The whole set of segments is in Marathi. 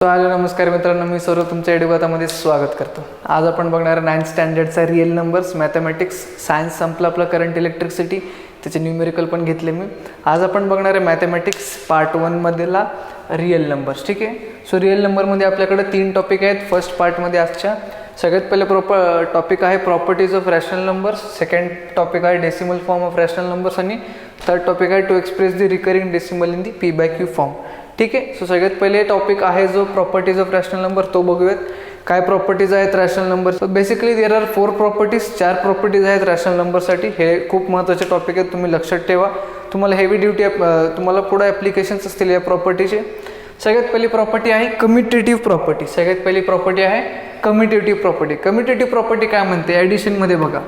हॅलो नमस्कार मित्रांनो, मी सर्व तुमच्या गाथामध्ये स्वागत करतो. आज आपण बघणार 9th स्टँडर्डचा रिअल नंबर्स, मॅथमॅटिक्स, सायन्स संपलं आपलं, करंट इलेक्ट्रिसिटी, त्याचे न्यूमेरिकल पण घेतले मी. आज आपण बघणार आहे मॅथमॅटिक्स पार्ट 1 मधला रिअल नंबर्स. ठीक आहे. सो रिअल नंबरमध्ये आपल्याकडे 3 टॉपिक आहेत. फर्स्ट पार्टमध्ये आजच्या सगळ्यात पहिले टॉपिक आहे properties of rational numbers, second topic आहे decimal form of rational numbers आणि थर्ड टॉपिक आहे to express the recurring decimal in the p/q form. ठीक आहे. सो सगळ्यात पहिले टॉपिक आहे जो प्रॉपर्टीज ऑफ रॅशनल नंबर, तो बघूयात. काय प्रॉपर्टीज आहेत rational number. So basically there are 4 properties, 4 properties आहेत रॅशनल नंबरसाठी. हे खूप महत्त्वाचे टॉपिक आहेत, तुम्ही लक्षात ठेवा. तुम्हाला हेवी ड्युटी तुम्हाला पुढे ॲप्लिकेशन्स असतील या प्रॉपर्टीचे. सगळ्यात पहिली प्रॉपर्टी आहे कम्युटेटिव्ह प्रॉपर्टी. सगळ्यात पहिली प्रॉपर्टी आहे कम्युटेटिव्ह प्रॉपर्टी. कम्युटेटिव्ह प्रॉपर्टी काय म्हणते, ॲडिशनमध्ये बघा,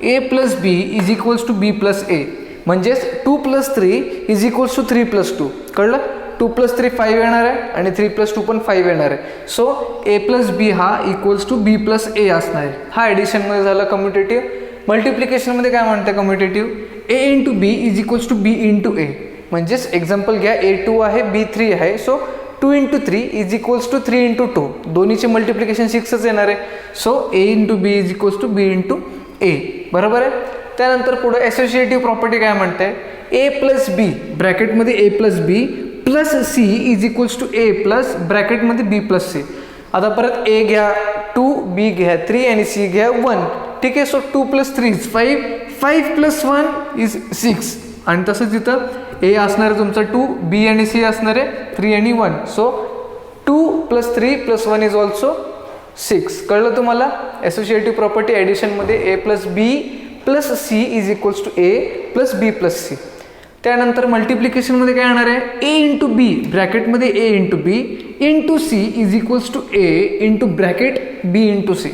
a+b is equals to b+a, म्हणजेच 2+3 इज इक्वल्स टू 3+2. कळलं? 2+3 5 येणार आहे आणि 3+2 पण 5 येणार आहे. सो a+b हा इक्वल्स टू b+a असणार आहे. हा ॲडिशनमध्ये झाला कम्युटेटिव्ह. मल्टिप्लिकेशनमध्ये काय म्हणते commutative, a into b is equals to b into a, म्हणजेच एक्झाम्पल घ्या, a2 आहे b3 आहे. So 2 into 3 is equals to 3 into 2, दोन्हीचे मल्टिप्लिकेशन 6च येणार आहे. So a into b is equals to b into a. बरोबर आहे. त्यानंतर पुढे असोसिएटिव्ह प्रॉपर्टी काय म्हणते, a+b ब्रॅकेटमध्ये a+b plus c is equals to a plus ब्रॅकेटमध्ये b+c. आता परत a घ्या 2, b घ्या 3 आणि c घ्या 1. ठीक आहे. So 2+3 is 5, 5+1 is 6. आणि तसंच इथं a असणार आहे तुमचा 2, b आणि c असणार आहे 3 आणि 1. So 2+3+1 is also 6. कळलं तुम्हाला? असोसिएटिव्ह प्रॉपर्टी ॲडिशनमध्ये a+b plus c is equals to a plus b+c. त्यानंतर मल्टिप्लिकेशनमध्ये काय येणार आहे, a इंटू बी ब्रॅकेटमध्ये a into B into c is equals to a into bracket b into c.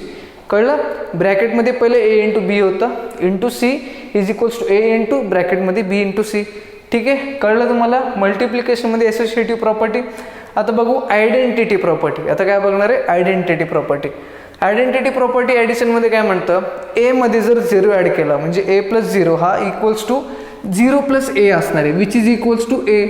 कळलं? ब्रॅकेटमध्ये पहिले a इंटू बी होतं, into c is equals to a into ब्रॅकेटमध्ये b इंटू c. ठीक आहे. कळलं तुम्हाला? मल्टिप्लिकेशनमध्ये असोसिएटिव्ह प्रॉपर्टी. आता बघू आयडेंटिटी प्रॉपर्टी. आता काय बघणार आहे, आयडेंटिटी प्रॉपर्टी. आयडेंटिटी प्रॉपर्टी ॲडिशनमध्ये काय म्हणतं, a मध्ये जर 0 ॲड केला म्हणजे a+0 हा इक्वल्स टू 0+a असणार आहे, which is equals to a.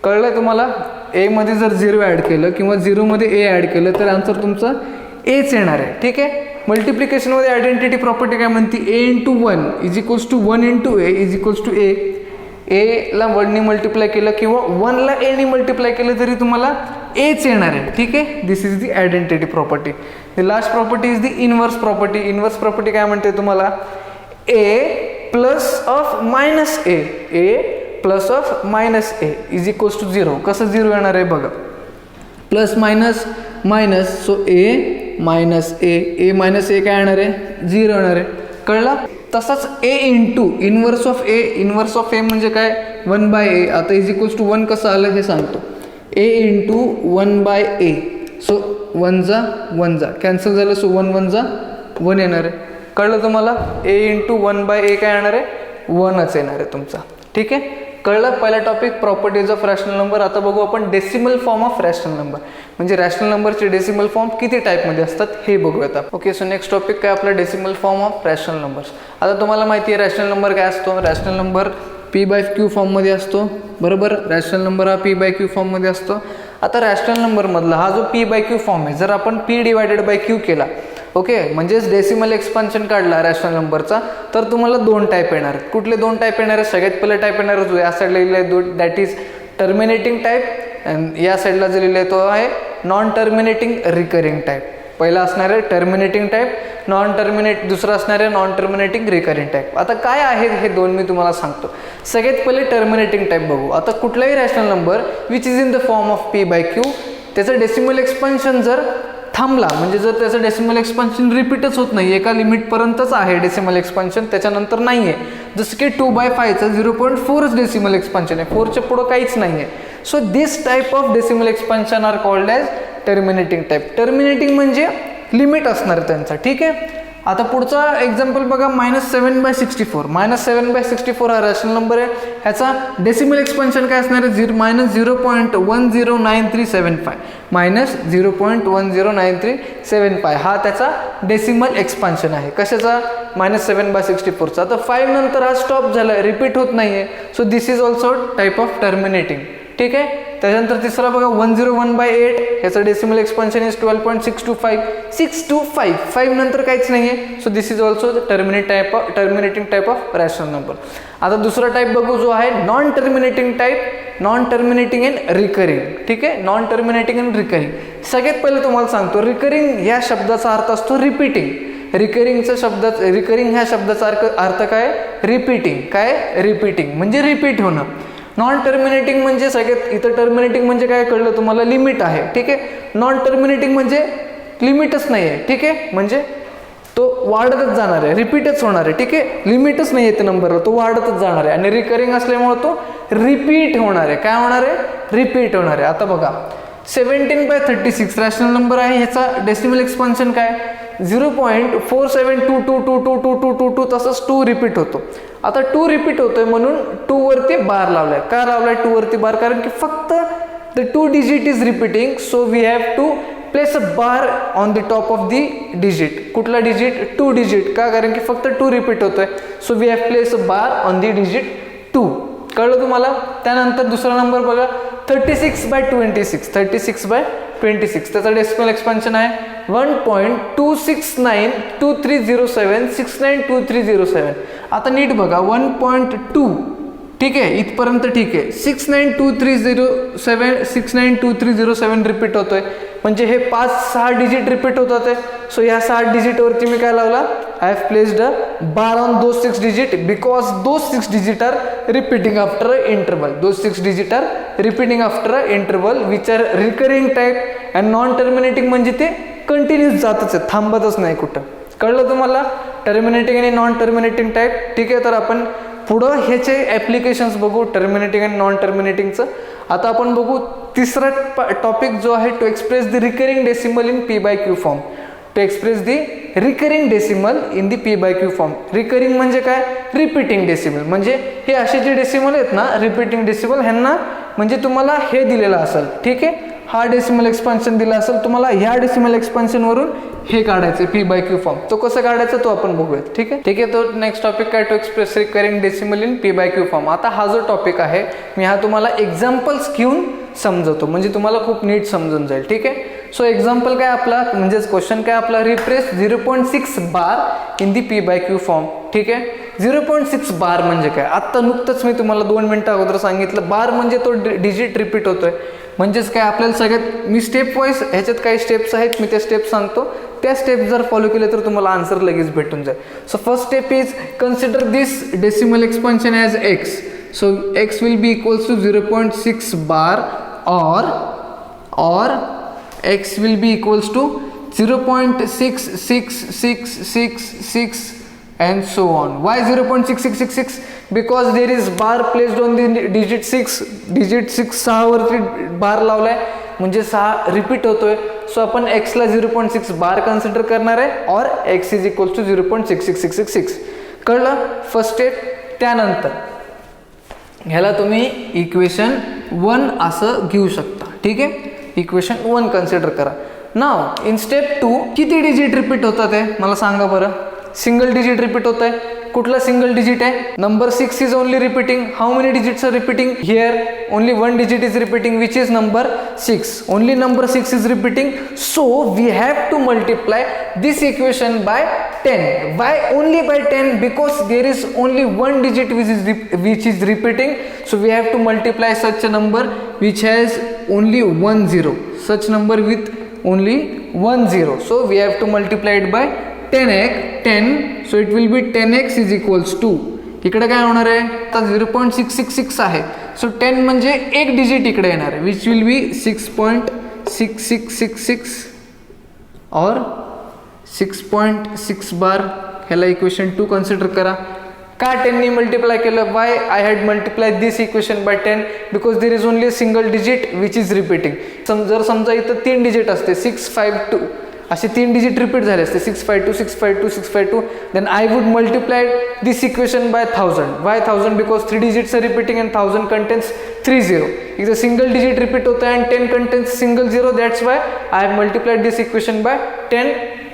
कळलं तुम्हाला? a मध्ये जर 0 ॲड केलं किंवा 0 मध्ये a ॲड केलं तर आन्सर तुमचा aच येणार आहे. ठीक आहे. मल्टिप्लिकेशनमध्ये आयडेंटिटी प्रॉपर्टी काय म्हणते, a into 1 is equals to 1 into a is equals to a. a ला 1ने मल्टिप्लाय केलं किंवा 1 ला a ने मल्टिप्लाय केलं तरी तुम्हाला aच येणार आहे. ठीक आहे. This is the identity property. The last property is the inverse property. Inverse property काय म्हणते तुम्हाला, a plus of minus a, a plus of minus a is equals to 0. कसं 0 येणार आहे बघा, plus minus minus, so a minus a minus a काय येणार आहे, 0 येणार आहे. कळला? तसाच a into inverse of a, inverse of a म्हणजे काय, 1/a. आता इज इक्वल्स टू 1 कसं आलं हे सांगतो, a इंटू 1/a. सो 1 जा 1 जा कॅन्सल झालं, सो 1 1 जा 1 येणार आहे. कळलं तुम्हाला? a इंटू 1/a काय येणार आहे, 1च येणार आहे तुमचा. ठीक आहे. कळलं? पहिला topic properties of rational number. आता बघू आपण decimal form of rational number, म्हणजे रॅशनल नंबरचे डेसिमल फॉर्म किती टाईपमध्ये असतात हे बघूयात. ओके. सो नेक्स्ट टॉपिक काय आपला, decimal form of rational numbers. आता तुम्हाला माहिती आहे रॅशनल नंबर काय असतो, रॅशनल नंबर p/q फॉर्ममध्ये असतो. बरोबर? रॅशनल नंबर हा p/q फॉर्ममध्ये असतो. आता रॅशनल नंबरमधला हा जो p/q फॉर्म आहे, जर आपण p/q केला, ओके, म्हणजेच डेसिमल एक्सपान्शन काढला रॅशनल नंबरचा, तर तुम्हाला 2 टाईप येणार आहेत. कुठले 2 टाईप येणार आहे, सगळ्यात पहिला टाईप येणार आहे या साईडला लिहिलं आहे, दॅट इज टर्मिनेटिंग टाईप, आणि या साईडला जे लिहिलं आहे तो आहे नॉन टर्मिनेटिंग रिकरिंग टाईप. पहिला असणार आहे टर्मिनेटिंग टाईप, दुसरं असणार आहे नॉन टर्मिनेटिंग रिकरिंग टाईप. आता काय आहे हे 2 मी तुम्हाला सांगतो. सगळ्यात पहिले टर्मिनेटिंग टाईप बघू. आता कुठलाही rational number which is in the form of p/q, त्याचं डेसिमल एक्सपान्शन जर थांबला, म्हणजे जर त्याचं डेसिमल एक्सपान्शन रिपीटच होत नाही, एका लिमिटपर्यंतच आहे डेसिमल एक्सपान्शन, त्याच्यानंतर नाही आहे. जसं की 2/5चं 0.4च डेसिमल एक्सपान्शन आहे, 4च्या पुढं काहीच नाही आहे. So this type of decimal expansion are called as terminating type. Terminating म्हणजे लिमिट असणार त्यांचा. ठीक आहे. आता पुढचा एक्झाम्पल बघा, -7/64. -7/64 हा रॅशनल नंबर आहे. ह्याचा डेसिमल एक्सपान्शन काय असणार आहे, -0.109375, -0.109375 हा त्याचा डेसिमल एक्सपान्शन आहे. कशाचा? -7/64चा. आता 5 नंतर हा स्टॉप झाला, रिपीट होत नाही आहे. So this is also type of terminating. ठीक आहे. त्याच्यानंतर तिसरा बघा 101/8, याचं डेसिमल एक्सपान्शन इज 12.625. 625 5 नंतर काहीच नाही आहे. So this is also terminating type of rational number. आता दुसरा टाईप बघू जो आहे non terminating type, non terminating and recurring. ठीक आहे, नॉन टर्मिनेटिंग अँड रिकरिंग. सगळ्यात पहिले तुम्हाला सांगतो, रिकरिंग या शब्दाचा अर्थ असतो रिपीटिंग. रिकरिंग ह्या शब्दाचा अर्थ काय? रिपीटिंग. काय? रिपीटिंग म्हणजे रिपीट होणं. नॉन टर्मिनेटिंग म्हणजे सगळ्यात इथं टर्मिनेटिंग म्हणजे काय कळलं तुम्हाला? लिमिट आहे. ठीक आहे. नॉन टर्मिनेटिंग म्हणजे लिमिटच नाही आहे. ठीक आहे, म्हणजे तो वाढतच जाणार आहे, रिपीटच होणार आहे. ठीक आहे, लिमिटच नाही आहे त्या नंबरला, तो वाढतच जाणार आहे. आणि रिकरिंग असल्यामुळे तो रिपीट होणार आहे. काय होणार आहे? रिपीट होणार आहे. आता बघा 17/36 रॅशनल नंबर आहे, ह्याचा डेसिमल एक्सपान्शन काय? 0.4722222222, तसंच 2 रिपीट होतो. आता 2 रिपीट होतोय म्हणून 2 वरती बार लावलाय. का लावलाय 2 वरती बार? कारण की फक्त the 2 digit is repeating, so we have to place a bar on the top of the digit. कुठला डिजिट? 2 डिजिट. का? कारण की फक्त 2 रिपीट होतोय, so we have place a bar on the digit 2. कळलं तुम्हाला? त्यानंतर दुसरा नंबर बघा 36/26. 36/26 त्याचा डेसिमल एक्सपान्शन आहे 1.2692307692307. आता नीट बघा 1.2, ठीक आहे, इथपर्यंत ठीक आहे. 692307 रिपीट होतोय, म्हणजे हे 5-6 डिजिट रिपीट होतात आहे. सो या 6 डिजिटवरती मी काय लावला? I have placed a bar on those 6 digit because those 6 digit are repeating after a interval. Those 6 digit are repeating after a interval which are recurring type. And non terminating म्हणजे ते कंटिन्यूस जातच आहे, थांबतच नाही कुठं. कळलं तुम्हाला? टर्मिनेटिंग आणि नॉन टर्मिनेटिंग टाईप. ठीक आहे, तर आपण पुढं ह्याचे ॲप्लिकेशन्स बघू, टर्मिनेटिंग आणि नॉन टर्मिनेटिंगचं. आता आपण बघू तिसरा टॉपिक जो आहे, to express the recurring decimal in P/Q form. To express the recurring decimal in the P/Q form. Recurring म्हणजे काय? Repeating decimal. म्हणजे हे असे जे डेसिमल आहेत ना, रिपीटिंग डेसिमल, ह्यांना म्हणजे तुम्हाला हे दिलेलं असेल. ठीक आहे, हा डेसिमल एक्सपान्शन दिला असेल तुम्हाला, ह्या डेसिमल एक्सपान्शनवरून हे काढायचं P/Q फॉर्म. तो कसं काढायचा तो आपण बघूयात. ठीक आहे, ठीक आहे. तो नेक्स्ट टॉपिक काय? To express recurring decimal in P/Q form. आता हा जो टॉपिक आहे, मी हा तुम्हाला एक्झाम्पल्स घेऊन समजवतो, म्हणजे तुम्हाला खूप नीट समजून जाईल. ठीक आहे. सो एक्झाम्पल काय आपला, म्हणजेच क्वेश्चन काय आपला? Repress 0.6 bar in the P/Q form. ठीक आहे, 0.6 बार म्हणजे काय? आत्ता नुकतंच मी तुम्हाला 2 मिनिटं अगोदर सांगितलं. बार म्हणजे तो डिजिट रिपीट होतोय, म्हणजेच काय आपल्याला सगळ्यात मी स्टेप वाईज ह्याच्यात काही स्टेप्स आहेत, मी त्या स्टेप सांगतो. त्या स्टेप जर फॉलो केले तर तुम्हाला आन्सर लगेच भेटून जाईल. So first step is consider this decimal expansion as x. So x will be equals to 0.6 bar or x will be equals to 0.66666 and so on. Why 0.6666? Because there is bar placed on the digit 6. digit 6 6 वरती बार लावलाय, म्हणजे 6 रिपीट होतोय. सो आपण x ला 0.6 बार कन्सिडर करणार आहे, और x इज इक्वल्स टू 0.66666. कळलं? First step. त्यानंतर ह्याला तुम्ही इक्वेशन 1 असं घेऊ शकता. ठीक आहे, इक्वेशन 1 कन्सिडर करा. नाव इन स्टेप 2 किती डिजिट रिपीट होतात आहे मला सांगा बरं? सिंगल डिजिट रिपीट होत आहे. कुठला सिंगल डिजिट आहे? Number 6 is only repeating. How many digits are repeating? Here only 1 digit is repeating, which is number 6. Only number 6 is repeating, so we have to multiply this equation by 10. Why only by 10? Because there is only 1 digit which is repeating, so we have to multiply such a number which has only 1 0. Such number with only 1 0, so we have to multiply it by 10, so it will be 10x is equals to, इकडे काय होणार आहे? आता 0.666 आहे, सो 10 म्हणजे एक डिजिट इकडे येणार आहे, विच विल बी 6.6666 और 6.6 बार. ह्याला इक्वेशन 2 कन्सिडर करा. का 10 ने मल्टिप्लाय केलं? Y I had multiply this equation by 10? Because there is only a single digit which is repeating. जर समजा इथं 3 डिजिट असते 652, असे 3 डिजिट रिपीट झाले असते 652 652 652, then I would multiply this equation by 1000. Why 1000? Because 3 digits are repeating and 1000 contains 3 0. इथं सिंगल डिजिट रिपीट होतं and 10 contains single 0. That's why I have multiplied this equation by 10.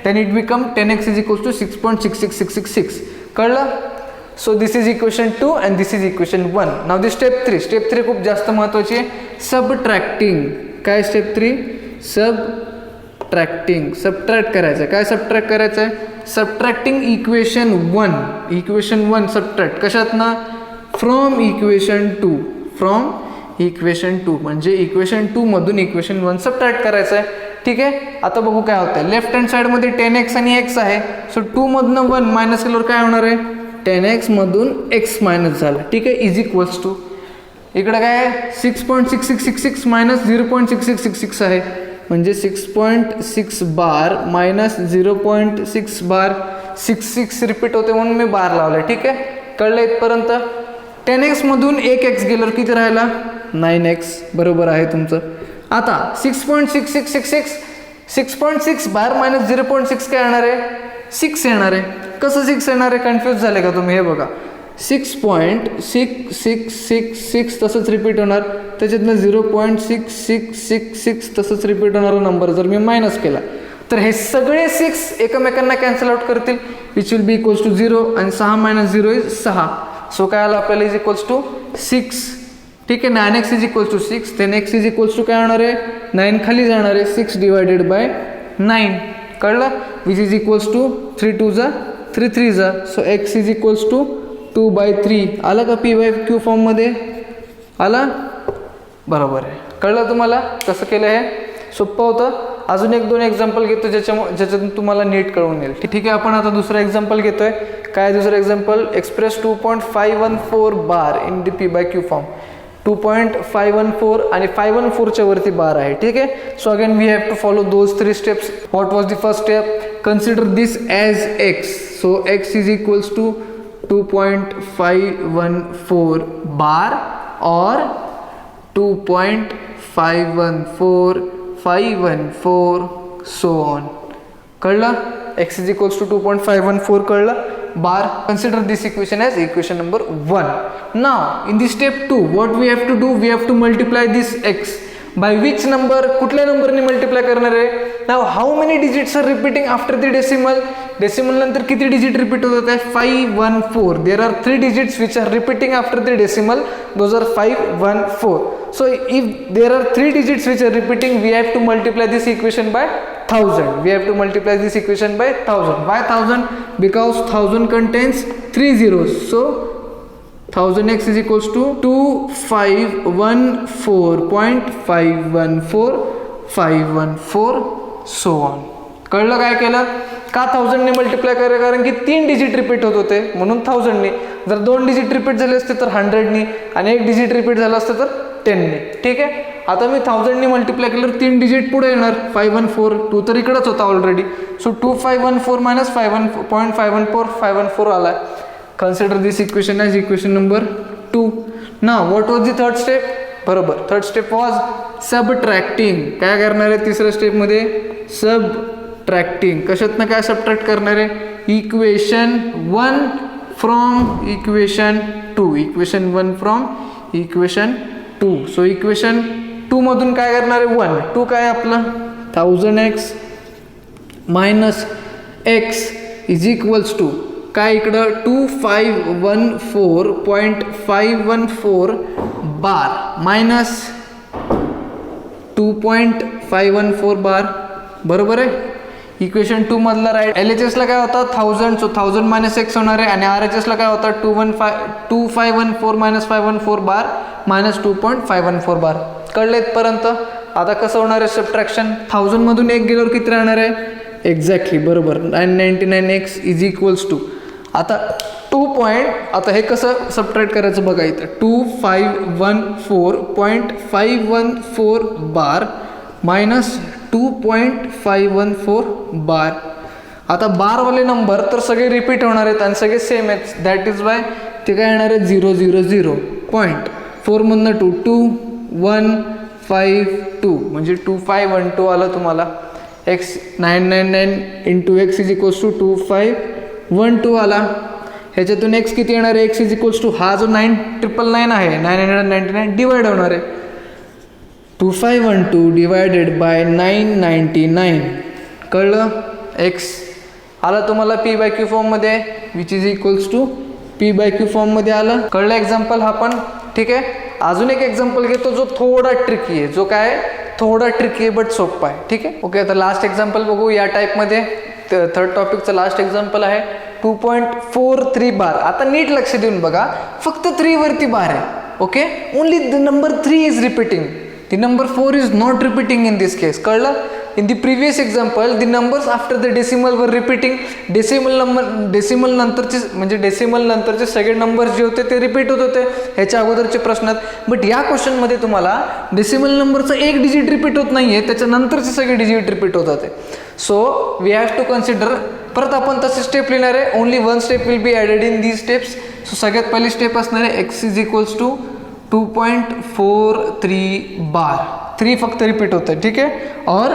Then it become 10x is equals to 6.66666. कळलं? So this is equation 2 and this is equation 1. Now the step 3. Step 3 खूप जास्त महत्त्वाची आहे. सबट्रॅक्टिंग. काय स्टेप 3? सबट्रॅक्ट करायचं आहे. काय सबट्रॅक्ट करायचं आहे? सबट्रॅक्टिंग इक्वेशन 1 सबट्रॅक्ट कशात ना? फ्रॉम इक्वेशन 2 म्हणजे इक्वेशन 2 मधून इक्वेशन 1 सबट्रॅक्ट करायचं आहे. ठीक आहे. आता बघू काय होतं. लेफ्ट हँड साईडमध्ये 10x आणि x आहे. सो 2 मधनं 1 मायनस केल्यावर काय होणार आहे? 10x मधून x मायनस झाला. ठीक आहे. इज इक्वल्स टू इकडे काय आहे? 6.6666 मायनस 0.6666 आहे. म्हणजे 6.6 बार मायनस 0.6 बार 6 रिपीट होते म्हणून मी बार लावला. ठीक आहे. कळलं इथपर्यंत? 10x मधून 1x गेल्यावर किती राहिला? 9x. बरोबर आहे तुमचं. आता 6.6666 बार मायनस 0.6 काय येणार आहे? 6 येणार आहे. कसं 6 येणार आहे? कन्फ्यूज झाले का तुम्ही? हे बघा 6.6666 तसंच रिपीट होणार. त्याच्यातनं 0.6666 तसंच रिपीट होणारा नंबर जर मी मायनस केला तर हे सगळे 6 एकमेकांना कॅन्सल आउट करतील. Which will be equals to 0 आणि 6 मायनस 0 इज 6. सो काय आलं आपल्याला? Is equals to 6. ठीक आहे. 9x is equals to 6. 10x is equals to काय होणार आहे? 9 खाली जाणार आहे. 6 डिवायडेड बाय 9. कळलं? विच इज इक्वल्स टू 3 2 जा 3 3 जा. So x is equals to 2/3. आलं का p/q फॉर्ममध्ये? आला? बरोबर आहे. कळलं तुम्हाला कसं केलं? हे सोपं होतं. अजून 1-2 एक्झाम्पल घेतो ज्याच्यातून तुम्हाला नीट कळून येईल. ठीक आहे. आपण आता दुसरं एक्झाम्पल घेतोय. काय दुसरं example? Express 2.514 bar in the p/q form. 2.514 आणि 514च्या वरती बार आहे. ठीक आहे. So again we have to follow those 3 steps. What was the first step? Consider this as x. So x is equals to 2.514 bar और 2.514 सो ऑन. कळलं? x is equals to 2.514 कळलं? बार. Consider this equation as equation number 1. Now in the step 2 what we have to do? We have to multiply this x by which number? कुठल्या नंबरने मल्टिप्लाय करणार आहे? Now how many digits are repeating after the decimal? Decimal नंतर किती डिजिट रिपीट होत आहे? 514. There are 3 digits which are repeating after the decimal. Those are 514. So if there are 3 digits which are repeating, we have to multiply this equation by 1000. We have to multiply this equation by 1000. Why 1000? Because 1000 contains 3 zeros. So 1000x is equals to 2514.514 so on. कळलं काय केलं? का 1000 ने मल्टिप्लाय करा? कारण की 3 डिजिट रिपीट होत होते म्हणून 1000 ने. जर 2 डिजिट रिपीट झाले असते तर 100 ने आणि 1 डिजिट रिपीट झालं असतं तर 10 ने. ठीक आहे. आता मी 1000 ने मल्टिप्लाय केल्यावर 3 डिजिट पुढे येणार. 514 2 तर इकडंच होता ऑलरेडी. सो 2514 मायनस 514 आला. Consider this equation as equation number 2. नाव what was the third step? बरोबर. Third step was subtracting. काय करणार आहे तिसऱ्या स्टेपमध्ये? सबट्रॅक्टिंग. कशातनं काय सबट्रॅक्ट करणार आहे? Equation 1 from equation 2. Equation 1 from equation 2. So equation 2 मधून काय करणार आहे? 1 2 काय आपलं? 1000x minus x is equals to काय इकडं? 2514.514 बार मायनस 2.514 बार. बरोबर आहे. इक्वेशन 2 मधला राईट. LHSला काय होता? 1000. सो 1000 मायनस x होणार आहे. आणि RHSला काय होता? 2514 मायनस 514 बार मायनस 2.514 बार. कळलं इथपर्यंत? आता कसं होणार आहे सबट्रॅक्शन? 1000 मधून 1 गेल्यावर किती राहणार आहे? एक्झॅक्टली बरोबर. 999x इज इक्वल्स टू आता 2. आता हे कसं सबट्रॅक्ट करायचं बघा इथं. 2514.514 बार मायनस 2.514 बार. आता बारवाले नंबर तर सगळे रिपीट होणार आहेत आणि सगळे सेम आहेत. दॅट इज वाय ते काय येणार आहे? 0 0 0. 4 मधनं 2 2 1 5 2 म्हणजे 2512 आलं तुम्हाला. x 999 into x is equals to 2512 आला. ह्याच्यातून x किती येणार आहे? x इज इक्वल्स टू हा जो 9999 आहे 999 डिवाइड होणार आहे. 2512 डिवायडेड बाय 999. कळलं? x आला तुम्हाला p/q फॉर्ममध्ये which is equals to p/q फॉर्ममध्ये आलं. कळलं एक्झाम्पल हा पण. ठीक आहे. अजून एक एक्झाम्पल घेतो जो थोडा ट्रिकी आहे, जो काय थोडा ट्रिकी आहे बट सोप्पा आहे. ठीक आहे. ओके, आता लास्ट एक्झाम्पल बघू या टाईपमध्ये. थर्ड टॉपिकचं लास्ट एक्झाम्पल आहे 2.43 बार. आता नीट लक्ष देऊन बघा, फक्त 3 वरती बार आहे. Okay, only the number 3 is repeating, the number 4 is not repeating in this case. कळलं. In the previous example the numbers after the decimal वर रिपीटिंग. डेसिमल नंतरचे म्हणजे डेसिमल नंतरचे सगळे नंबर्स जे होते ते रिपीट होत होते ह्याच्या अगोदरचे प्रश्नात. बट या क्वेश्चनमध्ये तुम्हाला डेसिमल नंबरचं एक डिजिट रिपीट होत नाहीये, त्याच्यानंतरचे सगळे डिजिट रिपीट होत होते. So we have to consider. परत आपण तसे स्टेप लिहिणार आहे. Only 1 step will be added in these steps. So सगळ्यात पहिली स्टेप असणार आहे x is equals to 2.43 bar. 3 फक्त रिपीट होतं. ठीक आहे. और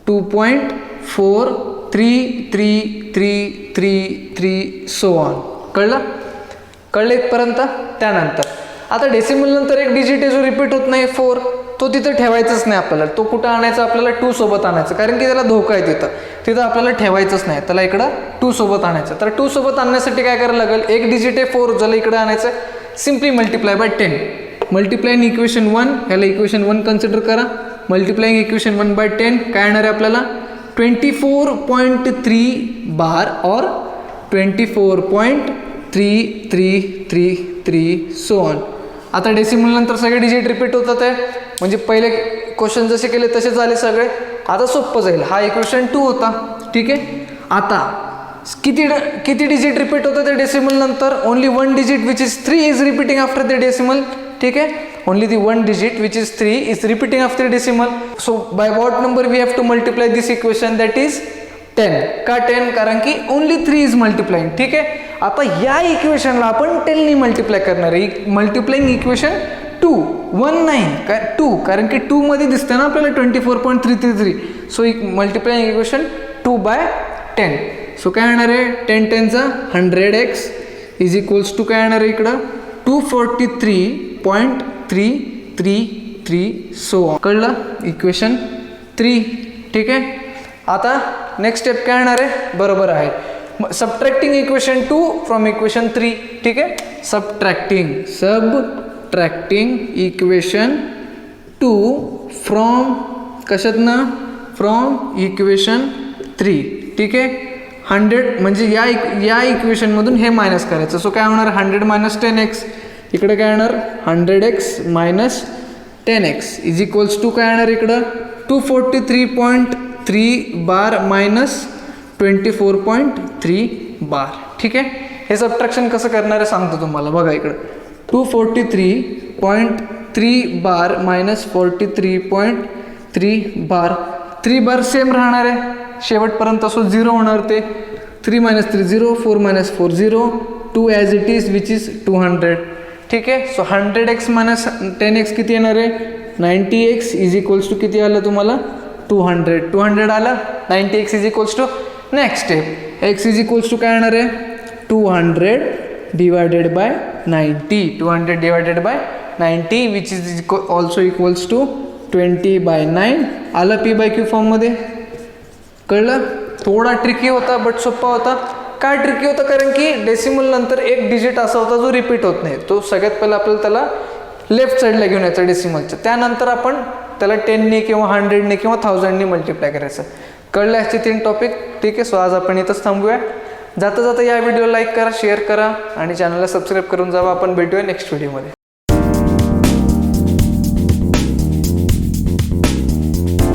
2.433333 सो ऑन. कळलं. कळलं इथपर्यंत. त्यानंतर आता डेसिमल नंतर एक डिजिट आहे जो रिपीट होत नाही 4, तो तिथं ठेवायचाच नाही आपल्याला. तो कुठं आणायचा, आपल्याला 2 सोबत आणायचं, कारण की त्याला धोका आहे तिथं आपल्याला ठेवायचंच नाही, त्याला इकडं 2 सोबत आणायचं. तर 2 सोबत आणण्यासाठी काय करायला लागेल, एक डिजिट आहे 4 ज्याला इकडे आणायचं, simply multiply by 10. Multiplying equation 1, ह्याला इक्वेशन 1 कन्सिडर करा. मल्टिप्लाइंग इक्वेशन 1 बाय 10 काय येणार आहे आपल्याला 24.3 बार और 24.3333 सो ऑन. आता डेसिमल नंतर सगळे डिजिट रिपीट होतात आहे, म्हणजे पहिले क्वेश्चन जसे केले तसे झाले सगळे. आता सोपं जाईल. हा इक्वेशन 2 होता. ठीक आहे. आता किती डिजिट रिपीट होतं ते डेसिमल नंतर, only 1 digit which is 3 is repeating after the decimal. ठीक आहे. Only the 1 digit which is 3 is repeating after decimal. So by what number we have to multiply this equation, that is 10. का 10? कारण की ओनली 3 इज मल्टिप्लाइंग. ठीक आहे. आता या इक्वेशनला आपण 10 ने मल्टिप्लाय करणार आहे. मल्टिप्लाइंग इक्वेशन 2, 1 नाही, 2, कारण की 2 मध्ये दिसतं ना आपल्याला 24.333. So multiplying equation 2 by 10. So काय येणार आहे 10 10 100x इज इक्वल्स टू काय येणार आहे इकडं 243.333 सो ऑन. कळलं. इक्वेशन 3. ठीक आहे. आता नेक्स्ट स्टेप काय येणार आहे, बरोबर आहे सबट्रॅक्टिंग इक्वेशन 2 फ्रॉम इक्वेशन 3. ठीक आहे. सबट्रॅक्टिंग इक्वेशन 2 फ्रॉम कशातनं, फ्रॉम इक्वेशन 3. ठीक आहे. 100 म्हणजे या इक्वेशनमधून हे मायनस करायचं. सो काय होणार 100 मायनस 10x, इकडे काय येणार 100x minus 10x is equals to काय येणार इकडं 243.3 बार मायनस 24.3 बार. ठीक आहे. हे सबट्रॅक्शन कसं करणार आहे सांगतो तुम्हाला. बघा इकडं 243.3 बार मायनस 43.3 बार. 3 बार सेम राहणार आहे शेवटपर्यंत. सो 0 होणार ते. 3 minus 3 0, 4 minus 4 0, 2 as it is which is 200. ठीक आहे. सो 100x मायनस 10x किती येणार आहे 90x इज इक्वल्स टू किती आलं तुम्हाला 200 आलं. 90x is equals to next step x is equals to काय येणार आहे 200 divided by 90. 200 divided by 90 which is also equals to 20/9 आलं p/q फॉर्ममध्ये. कळलं. थोडा ट्रिकी होता बट सोपा होता. काय ट्रिकी होता, कारण की डेसिमल नंतर एक डिजिट असा होता जो रिपीट होत नाही. तो सगळ्यात पहिला आपल्याला त्याला लेफ्ट साईडला घेऊन यायचा डेसिमलच्या, त्यानंतर आपण त्याला 10ने किंवा 100ने किंवा 1000ने मल्टिप्लाय करायचं. कळलं याचे 3 टॉपिक. ठीक आहे. सो आज आपण इथंच थांबूया. जाता जाता या व्हिडिओ लाईक करा, शेअर करा आणि चॅनलला सबस्क्राईब करून जावा. आपण भेटूया नेक्स्ट व्हिडिओमध्ये.